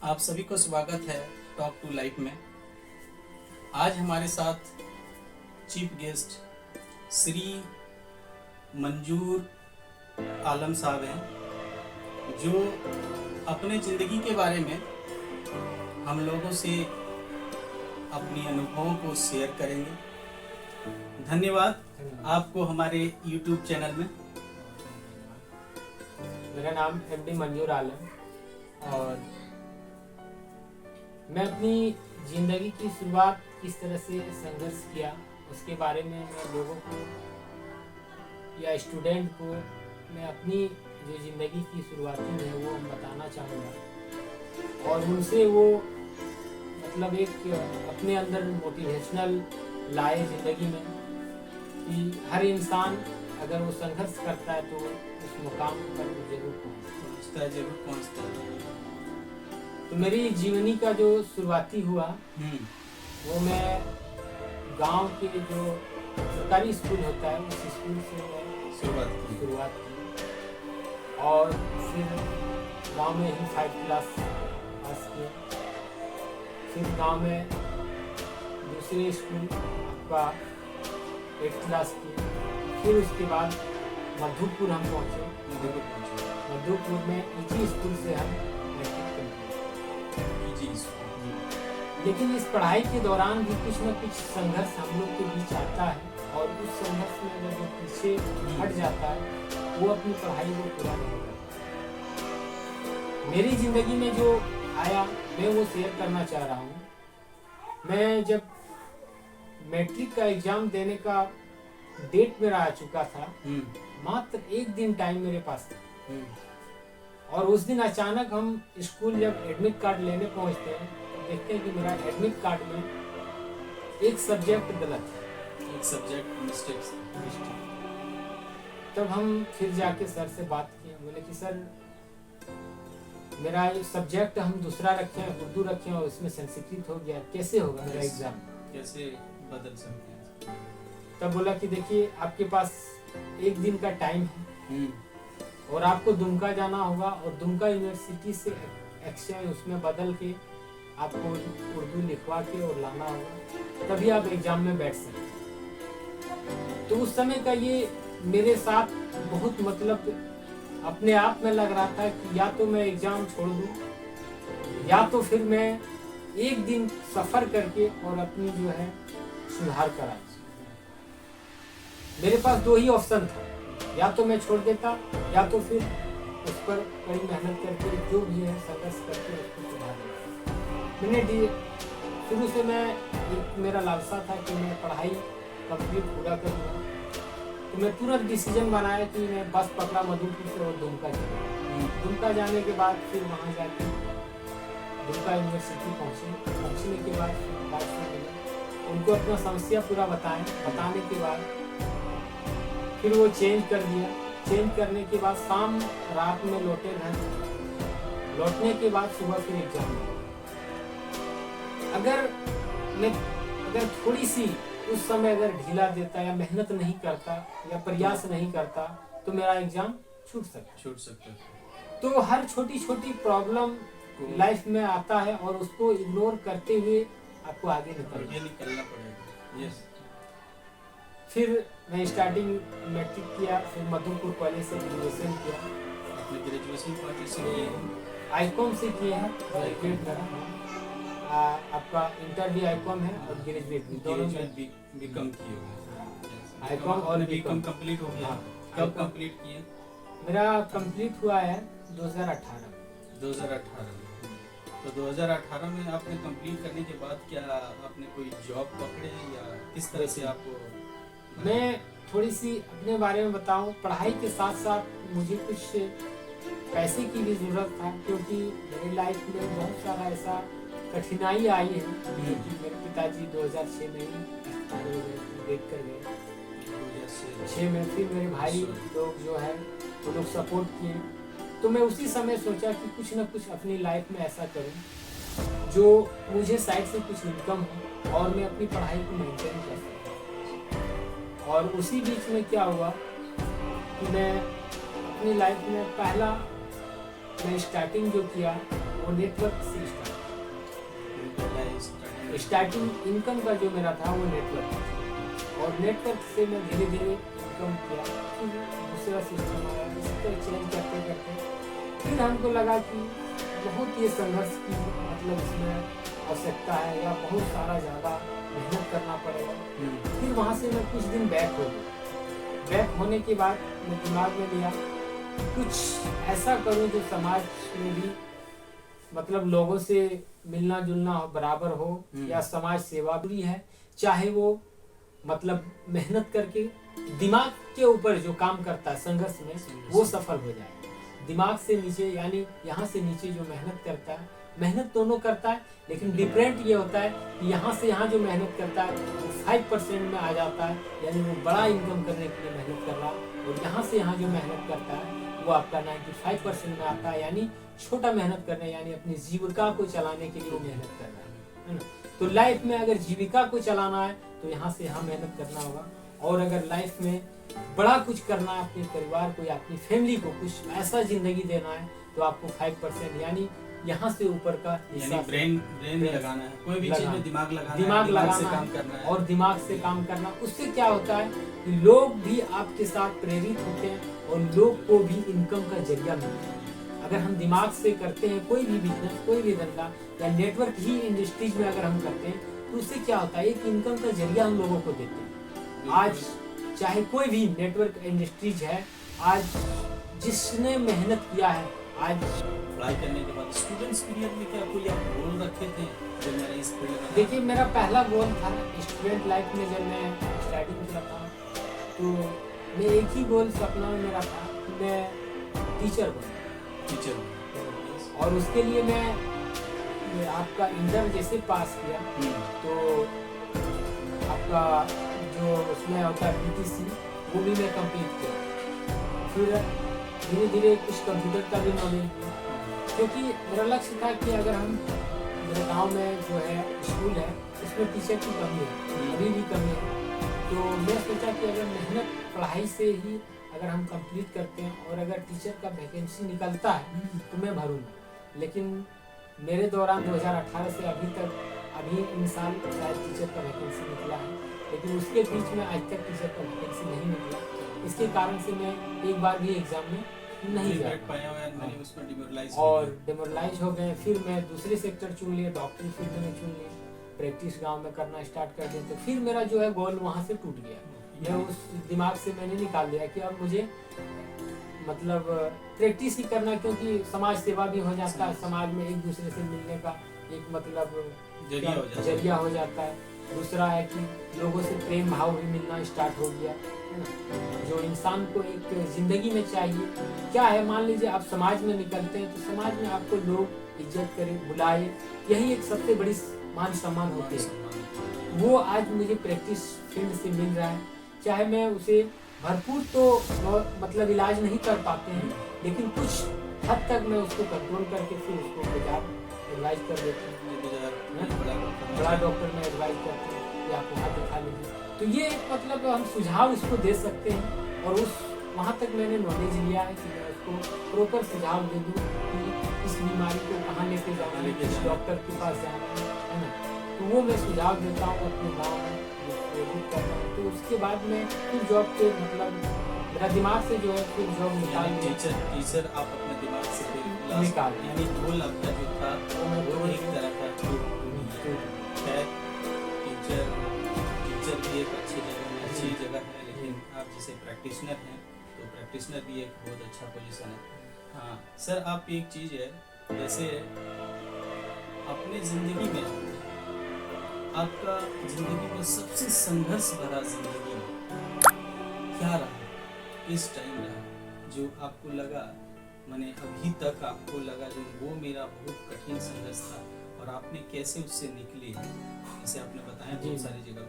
आप सभी को स्वागत है टॉक टू लाइफ में। आज हमारे साथ चीफ गेस्ट श्री मंजूर आलम साहब हैं, जो अपने ज़िंदगी के बारे में हम लोगों से अपनी अनुभवों को शेयर करेंगे। धन्यवाद आपको हमारे YouTube चैनल में। मेरा नाम एमडी मंजूर आलम और मैं अपनी ज़िंदगी की शुरुआत किस तरह से संघर्ष किया उसके बारे में मैं लोगों को या स्टूडेंट को मैं अपनी जो ज़िंदगी की शुरुआती है वो बताना चाहूँगा और उनसे वो मतलब एक अपने अंदर मोटिवेशनल लाए ज़िंदगी में कि हर इंसान अगर वो संघर्ष करता है तो उस मुकाम पर वो जरूर पहुँचता है। तो मेरी जीवनी का जो शुरुआती हुआ वो मैं गांव के जो सरकारी स्कूल होता है उस स्कूल से मैं शुरुआत की और फिर गांव में ही 5 क्लास पास किया। फिर गांव में दूसरे स्कूल का 8 क्लास की। फिर उसके बाद मधुपुर हम पहुँचे। मधुपुर में इजी स्कूल से हम मैट्रिक कंप्लीट। लेकिन इस पढ़ाई के दौरान भी कुछ न कुछ संघर्ष हम लोग के बीच आता है और उस संघर्ष में अगर जो पीछे हट जाता है वो अपनी पढ़ाई को पूरा नहीं करता। मेरी जिंदगी में जो आया मैं वो शेयर करना चाह रहा हूँ। मैं जब मैट्रिक का एग्जाम देने का डेट मेरा आ चुका था, मात्र 1 दिन टाइम मेरे पास था और उस दिन अचानक हम स्कूल जब एडमिट कार्ड लेने पहुंचते हैं तो देखते हैं कि मेरा एडमिट कार्ड में एक सब्जेक्ट गलत है, एक सब्जेक्ट मिस्टेक। तब हम फिर जाके सर से बात किए, बोले कि सर मेरा सब्जेक्ट हम दूसरा रखे हैं, उर्दू रखे हैं और इसमें संस्कृत हो गया, कैसे होगा मेरा एग्जाम, कैसे बदल सकते हैं। तब बोला कि देखिए आपके पास 1 दिन का टाइम है और आपको दुमका जाना होगा और दुमका यूनिवर्सिटी से एक्सचेंज उसमें बदल के आपको उर्दू लिखवा के और लाना होगा, तभी आप एग्जाम में बैठ सकते। तो उस समय का ये मेरे साथ बहुत मतलब अपने आप में लग रहा था कि या तो मैं एग्जाम छोड़ दूं या तो फिर मैं 1 दिन सफर करके और अपनी जो है सुधार करा। मेरे पास 2 ही ऑप्शन था, या तो मैं छोड़ देता या तो फिर उस पर कड़ी मेहनत करके जो भी है संघर्ष करके उसको सुधार देता। मैंने शुरू से मैं एक मेरा लालसा था कि मैं पढ़ाई कंप्लीट पूरा करूँगा, तो मैं तुरंत डिसीजन बनाया कि मैं बस पकड़ा मधुपुर से और दुमका जाऊँ। दुमका जाने के बाद फिर वहाँ जाके दुमका यूनिवर्सिटी पहुँचने के बाद उनको अपना समस्या पूरा बताने के बाद फिर वो चेंज कर दिया। चेंज करने के बाद शाम रात में लौटे घर, लौटने के बाद सुबह फिर एग्जाम। अगर थोड़ी सी उस समय अगर ढीला देता या मेहनत नहीं करता या प्रयास नहीं करता तो मेरा एग्जाम छूट सकता। तो हर छोटी छोटी प्रॉब्लम लाइफ में आता है और उसको इग्नोर करते हुए आपको आगे निकलना पड़ेगा। यस। फिर मैं स्टार्टिंग मैट्रिक किया, फिर मधुपुर कॉलेज से ग्रेजुएशन किया। आपने ग्रेजुएशन कॉलेज से किया? आईकॉम से किया है, ग्रेजुएट करा। आपका इंटर भी आईकॉम है और ग्रेजुएट भी, दोनों में बीकॉम किए हुए। आईकॉम और बीकॉम कंप्लीट हो गया। कब कंप्लीट किए? मेरा कंप्लीट हुआ है 2018 में। तो 2018 में आपने कंप्लीट करने के बाद क्या आपने कोई जॉब पकड़े या किस तरह से आपको? मैं थोड़ी सी अपने बारे में बताऊं, पढ़ाई के साथ साथ मुझे कुछ पैसे की भी जरूरत था क्योंकि मेरी लाइफ में बहुत सारा ऐसा कठिनाई आई है क्योंकि मेरे पिताजी 2006 में ही देख कर गए। 2006 में फिर मेरे भाई लोग जो है वो लोग सपोर्ट किए। तो मैं उसी समय सोचा कि कुछ ना कुछ अपनी लाइफ में ऐसा करूं जो मुझे साइड से कुछ इनकम हो और मैं अपनी पढ़ाई को मेंटेन कर सकूं। और उसी बीच में क्या हुआ कि मैं अपनी लाइफ में पहला मैं स्टार्टिंग जो किया वो वो नेटवर्क से स्टार्ट। पहला स्टार्टिंग स्टार्टिंग इनकम का जो मेरा था वो नेटवर्क था, और नेटवर्क से मैं धीरे धीरे इनकम किया, फिर दूसरा सिस्टम आया, इसी तरह चेंज करते करते फिर हमको लगा कि बहुत ये संघर्ष की मतलब इसमें आवश्यकता है, या बहुत सारा ज़्यादा मेहनत करना पड़ेगा। फिर वहाँ से मैं कुछ दिन बैक हो गया। बैक होने के बाद मैं दिमाग में लिया कुछ ऐसा करूँ जो समाज में भी मतलब लोगों से मिलना जुलना बराबर हो, या समाज सेवा भी है, चाहे वो मतलब मेहनत करके दिमाग के ऊपर जो काम करता है संघर्ष में वो सफल हो जाए। दिमाग से नीचे यानी यहाँ से नीचे जो मेहनत करता है, मेहनत दोनों करता है, लेकिन डिफरेंट ये होता है कि यहाँ से यहाँ जो मेहनत करता है वो 5% में आ जाता है, यानी वो बड़ा इनकम करने के लिए मेहनत कर रहा है, और यहाँ से यहाँ जो मेहनत करता है वो आपका 95% में आता है, यानी छोटा मेहनत करने यानी अपनी जीविका को चलाने के लिए मेहनत कर रहा है ना। तो लाइफ में अगर जीविका को चलाना है तो यहाँ से यहाँ मेहनत करना होगा, और अगर लाइफ में बड़ा कुछ करना है, अपने परिवार को या अपनी फैमिली को कुछ ऐसा जिंदगी देना है, तो आपको 5% यानी यहाँ से ऊपर का यानी ब्रेन लगाना है, कोई भी चीज में दिमाग लगाना है, दिमाग लगाना से काम करना है, और दिमाग से काम करना। उससे क्या होता है कि लोग भी आपके साथ प्रेरित होते हैं, और लोग को भी इनकम का जरिया मिलता है। अगर हम दिमाग से करते हैं कोई भी बिजनेस, कोई भी धंधा, या नेटवर्क ही इंडस्ट्रीज में अगर हम करते हैं, तो उससे क्या होता है एक इनकम का जरिया हम लोगों को देते हैं। आज चाहे कोई भी नेटवर्क इंडस्ट्रीज है, आज जिसने मेहनत किया है, आज पढ़ाई करने के बाद स्टूडेंट्स पीरियड में क्या कोई आप गोल रखे थे जब मैंने इस फील्ड में? देखिए मेरा पहला गोल था स्टूडेंट लाइफ में, जब मैं स्टार्टिंग किया था तो मैं एक ही गोल सपना में मेरा था कि मैं टीचर बनूं। और उसके लिए मैं आपका इंटर जैसे पास किया तो आपका जो उसमें होता है PTC वो भी मैं कंप्लीट किया। फिर धीरे धीरे कुछ कंप्यूटर का भी नॉलेज लिया, क्योंकि मेरा लक्ष्य था कि अगर हम मेरे गांव में जो है स्कूल है उसमें टीचर की कमी है, अभी भी कमी है। तो मैं सोचा कि अगर मेहनत पढ़ाई से ही अगर हम कंप्लीट करते हैं और अगर टीचर का वैकेंसी निकलता है तो मैं भरूंगा। लेकिन मेरे दौरान 2018 से अभी इन साल शायद टीचर का वैकेंसी निकला है, लेकिन उसके बीच में आज तक टीचर का वैकेंसी नहीं निकला। इसके कारण से मैं एक बार भी एग्जाम में नहीं जा पाया और डिमोरलाइज हो गए। फिर मैं दूसरे सेक्टर चुन लिया, डॉक्टरी फील्ड में चुन लिया, प्रैक्टिस गांव में करना स्टार्ट कर दिया। तो फिर मेरा जो है गोल वहाँ से टूट गया। मैं उस दिमाग से मैंने निकाल दिया कि अब मुझे मतलब प्रैक्टिस ही करना, क्योंकि समाज सेवा भी हो जाता है, समाज में एक दूसरे से मिलने का एक मतलब जरिया हो जाता है। दूसरा है कि लोगों से प्रेम भाव भी मिलना स्टार्ट हो गया है ना, जो इंसान को एक जिंदगी में चाहिए। क्या है, मान लीजिए आप समाज में निकलते हैं तो समाज में आपको लोग इज्जत करें, बुलाए, यही एक सबसे बड़ी मान सम्मान होती है। वो आज मुझे प्रैक्टिस फील्ड से मिल रहा है। चाहे मैं उसे भरपूर तो मतलब इलाज नहीं कर पाते हैं, लेकिन कुछ हद तक मैं उसको कंट्रोल करके फिर उसको बाजार एडवाइज कर देते हैं। बड़ा डॉक्टर में एडवाइज करते हैं कि आप वहाँ दिखा लीजिए। तो ये एक मतलब हम सुझाव उसको दे सकते हैं, और उस वहाँ तक मैंने नॉलेज लिया है कि मैं उसको प्रॉपर सुझाव दे दूँ कि इस बीमारी को कहाँ लेके जाना है, किस डॉक्टर के पास जाना है ना। तो वो मैं सुझाव देता हूँ अपने गाँव में करना है। तो उसके बाद में फिर जॉब पे मतलब मेरा दिमाग से जो है फिर जॉब निकाल टीचर आप अपने दिमाग से निकाल, यानी गोल आपका जो था वो एक तरह का टीचर भी एक अच्छी जगह है, लेकिन आप जैसे प्रैक्टिशनर हैं तो प्रैक्टिशनर भी एक बहुत अच्छा पोजीशन है। हाँ सर, आप एक चीज़ है जैसे अपने ज़िंदगी में आपका ज़िंदगी में सबसे संघर्ष भरा ज़िंदगी क्या रहा, किस टाइम रहा, जो आपको लगा मैंने अभी तक आपको लगा जो वो मेरा बहुत कठिन संघर्ष था और आपने कैसे उससे निकले, जैसे आपने बताया बहुत सारी जगह,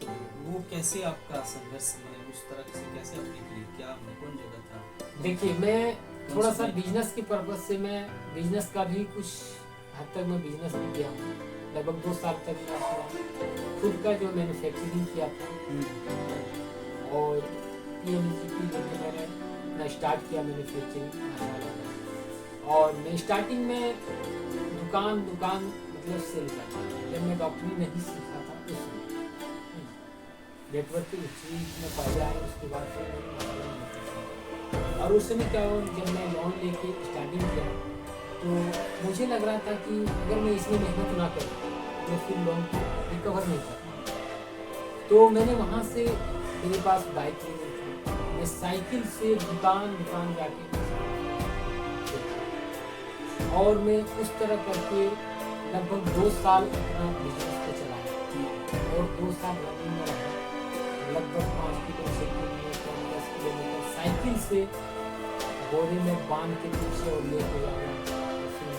तो वो कैसे आपका संघर्ष मैंने उस तरह से कैसे आप निकले, क्या कौन जगह था? देखिए मैं थोड़ा सा बिजनेस के पर्पज से मैं बिजनेस का भी कुछ हद तक मैं बिजनेस भी किया हूँ। लगभग 2 साल तक मैं अपना खुद का जो मैन्युफैक्चरिंग किया था और PMGP लेके मैंने अपना स्टार्ट किया मैन्युफैक्चरिंग। और मैं स्टार्टिंग में दुकान मतलब सेल करना। जब मैं डॉक्टरी नहीं सीखा था उस समय नेटवर्क के इंस्टीट्यूट में पढ़ आए, उसके बाद फिर मैंने और उस समय क्या हुआ, जब मैं लोन लेके स्टार्टिंग किया तो मुझे लग रहा था कि अगर मैं इसमें मेहनत ना करूँ तो फिर लोन को रिकवर नहीं कर पाऊँ। तो मैंने वहाँ से, मेरे पास बाइक नहीं थी, मैं साइकिल से दुकान जाके और मैं उस तरह करके लगभग 2 साल अपना बिजनेस को चलाया और 2 साल रनिंग में रहा। लगभग 5 किलो 6 किलोमीटर 10 किलोमीटर साइकिल से बोरे में बांध के पीछे और लेके जाना, फिर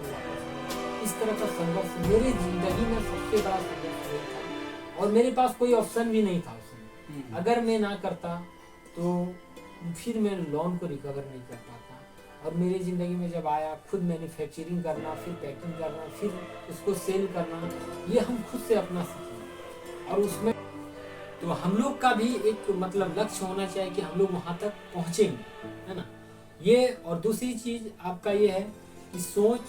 वापस। इस तरह का संघर्ष मेरी जिंदगी में सबसे बड़ा संघर्ष था और मेरे पास कोई ऑप्शन भी नहीं था उसमें। अगर मैं ना करता तो फिर मैं लोन को रिकवर नहीं कर पाता। और मेरी ज़िंदगी में जब आया खुद मैन्युफैक्चरिंग करना, फिर पैकिंग करना, फिर उसको सेल करना, ये हम खुद से अपना सीखे। और उसमें तो हम लोग का भी एक मतलब लक्ष्य होना चाहिए कि हम लोग वहाँ तक पहुँचेंगे, है ना। ये और दूसरी चीज़ आपका ये है कि सोच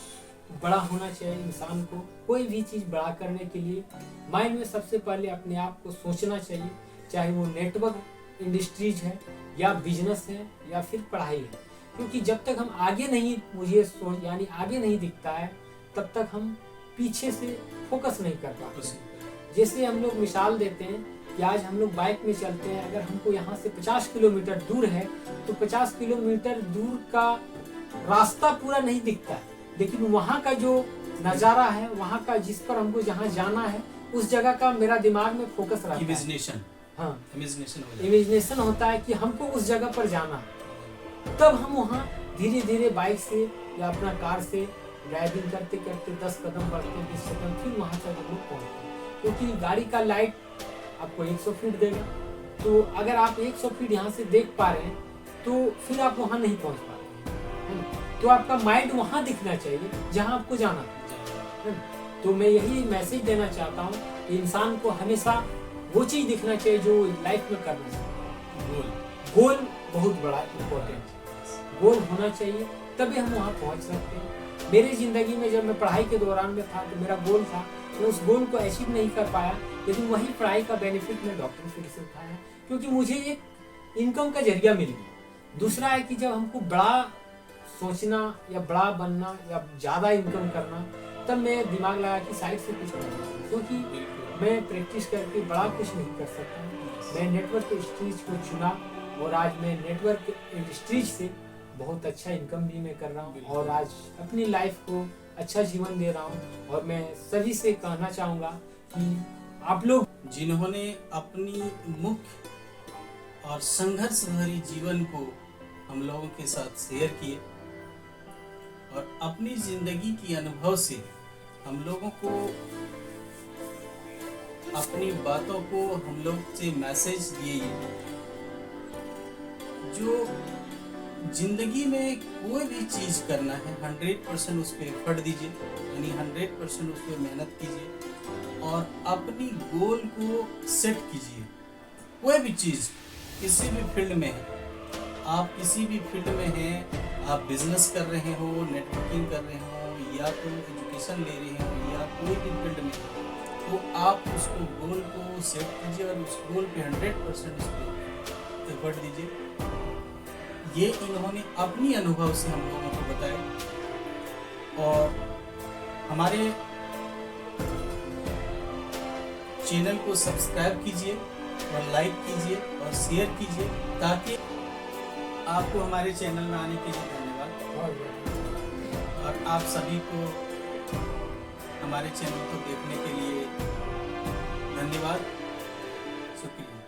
बड़ा होना चाहिए इंसान को। कोई भी चीज़ बड़ा करने के लिए माइंड में सबसे पहले अपने आप को सोचना चाहिए, चाहे वो नेटवर्क इंडस्ट्रीज है या बिजनेस है या फिर पढ़ाई है। क्योंकि जब तक हम आगे नहीं यानी आगे नहीं दिखता है तब तक हम पीछे से फोकस नहीं कर पाते। जैसे हम लोग मिसाल देते हैं कि आज हम लोग बाइक में चलते हैं, अगर हमको यहाँ से 50 किलोमीटर दूर है तो 50 किलोमीटर दूर का रास्ता पूरा नहीं दिखता है, लेकिन वहाँ का जो नज़ारा है, वहाँ का जिस पर हमको जहाँ जाना है उस जगह का मेरा दिमाग में फोकस रहता है। हाँ, इमेजिनेशन होता है कि हमको उस जगह पर जाना है। तब हम वहाँ धीरे धीरे बाइक से या अपना कार से ड्राइविंग करते करते 10 कदम बढ़ते 20 कदम फिर वहाँ तक हम लोग पहुँचते हैं। क्योंकि गाड़ी का लाइट आपको 100 फीट देगा, तो अगर आप 100 फीट यहाँ से देख पा रहे हैं तो फिर आप वहाँ नहीं पहुँच पा रहे हैं। तो आपका माइंड वहाँ दिखना चाहिए जहाँ आपको जाना है। तो मैं यही मैसेज देना चाहता हूँ कि इंसान को हमेशा वो चीज़ दिखना चाहिए जो लाइफ में करना चाहिए। गोल बहुत बड़ा इम्पोर्टेंट है, गोल होना चाहिए तभी हम वहाँ पहुँच सकते हैं। मेरी ज़िंदगी में जब मैं पढ़ाई के दौरान में था तो मेरा गोल था, मैं उस गोल को अचीव नहीं कर पाया, लेकिन वही पढ़ाई का बेनिफिट मैं डॉक्टर फील्ड से उठाया क्योंकि मुझे एक इनकम का जरिया मिल गया। दूसरा है कि जब हमको बड़ा सोचना या बड़ा बनना या ज़्यादा इनकम करना, तब मैं दिमाग लगा कि साइड से कुछ करना, क्योंकि मैं प्रैक्टिस करके बड़ा कुछ नहीं कर सकता। मैं नेटवर्क इंडस्ट्रीज को चुना और आज मैं नेटवर्क इंडस्ट्रीज से बहुत अच्छा इनकम भी मैं कर रहा हूँ और आज अपनी लाइफ को अच्छा जीवन दे रहा हूँ। और मैं सभी से कहना चाहूँगा कि आप लोग जिन्होंने अपनी मुख्य और संघर्ष भरी जीवन को हम लोगों के साथ शेयर किए और अपनी जिंदगी की अनुभव से हम लोगों को अपनी बातों को हम लोग से मैसेज दिए, जो जिंदगी में कोई भी चीज करना है 100% उस पर एफर्ट दीजिए, यानी 100% उस पर मेहनत कीजिए और अपनी गोल को सेट कीजिए। कोई भी चीज किसी भी फील्ड में है, आप किसी भी फील्ड में हैं, आप बिजनेस कर रहे हो, नेटवर्किंग कर रहे हो या तो एजुकेशन ले रहे हो या कोई भी फील्ड में हो, तो आप उसको गोल को सेट कीजिए और उस गोल पे 100% उस पर एफर्ट दीजिए। ये इन्होंने अपनी अनुभव से हम लोगों को बताया और हमारे चैनल को सब्सक्राइब कीजिए और लाइक कीजिए और शेयर कीजिए ताकि आपको हमारे चैनल में आने के लिए धन्यवाद। और आप सभी को हमारे चैनल को देखने के लिए धन्यवाद, शुक्रिया।